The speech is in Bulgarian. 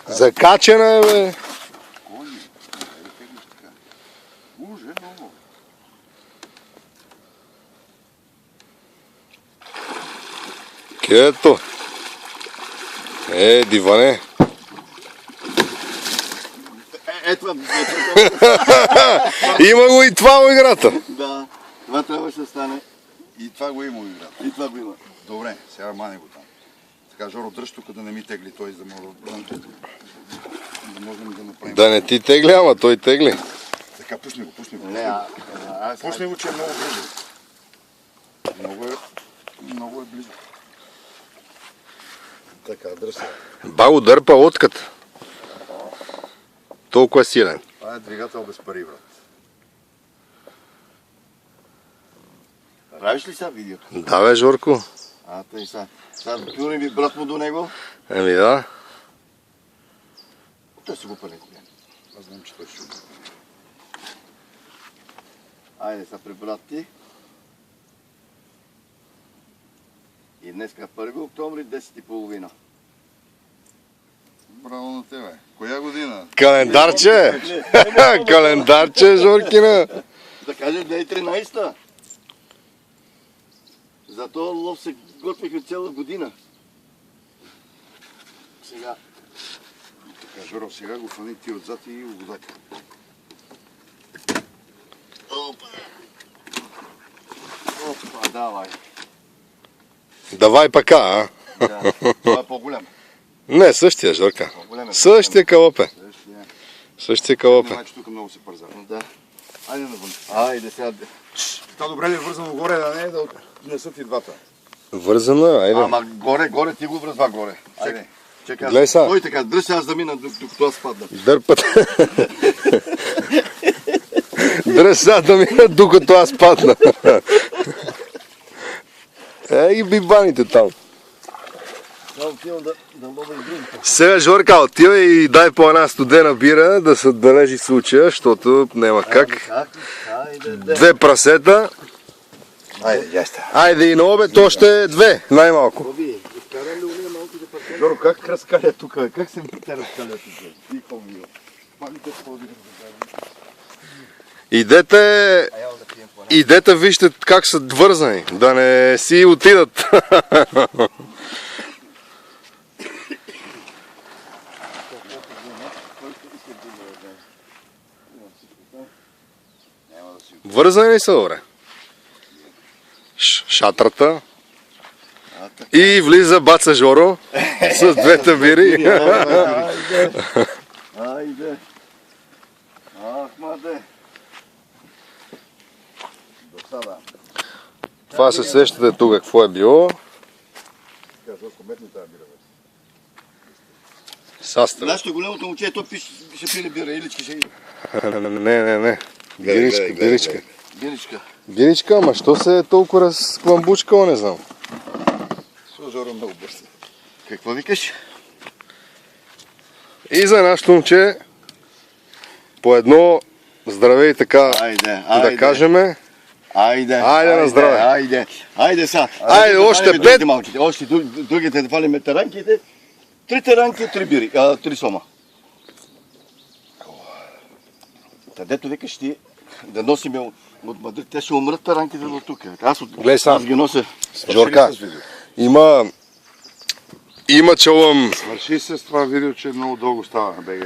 Закачена е, бе. Може, много. Кето. Диване. Ето. Има го и това в играта. Да, това трябваше да стане. И това го има в играта. И това го има. Добре, сега мане го там. Така, Жоро, дръж тук да не ми тегли той, за да можем да направим. Да не ти тегли, ама той тегли. Така, пусни го. Не, Пусни го, че е много близо. Много е близо. Така, дръж се. Баго дърпа лодката. Толкова силен. Това е двигател без пари, брат. правиш ли сега видеото? Да, бе, Жорко. Тъй сега. Сега пюри ми брат му до него. Еми да. Той си го пари. Аз знам, че той ще го. Айде сега при брат ти. И днеска 1 октомври, 10:30. Браво на тебе. Коя година? Календарче! Календарче, Жоркина! Да кажем 2013-та. Зато лов се готвихме цяла година. Сега. Така, Жоро, сега го фани ти отзад и водата. Опа, давай. Давай пака, а? Да. Това е по-голям. Не, същия, Жорка. По-голям е. Същия калъпе. Същия калъпе. Значи тук много се пърза. Да. Айде навън. Айде сега. Това добре ли е вързано горе, да не е да отнесат и двата. Вързано, айде. Ама горе, ти го връзва горе. Айде. Чекай. Гледай сега. Той така, дръж аз да мина, докато аз падна. Дърпат. Дръса да мина, докато аз падна. И бибаните там. Сега отивам да мога и другите. Сега, Жорка, отива и дай по една студена бира да се отбележи случая, защото няма как. Айде. 2 прасета. Айде, ясте. Айде и на обед още 2, най-малко. Боби, изкара ли уния малките партии? Жоро, как разкаля тук? Как се те разкаля тук? И помило. Малите ходи. Идете вижте как са вързани, да не си отидат. Вързани ли са, добре? Шатрата. И влиза баца Жоро с 2 бири. Айде. Ахмаде. Досада. Това се сещате тук какво е било. Састава. Нашето голямото момче, то ще пие бира, илички ще... Не. Биричка. Биричка. Биричка, ама що се е толкова разкламбучкала, не знам. Жоро много бързо. Какво викаш? И за нашето момче по едно здравей така да кажеме. Айде на здраве. Айде са. Айде, още 5. Още другите да фалиме таранките. 3 таранки, 3 бири, 3 сома. Тадето викаш ти да носиме от Мадрид, те ще умрат таранките до тук. Аз ги нося. Жорка, има чалъм. Свърши се с това видео, че много дълго става на БГ.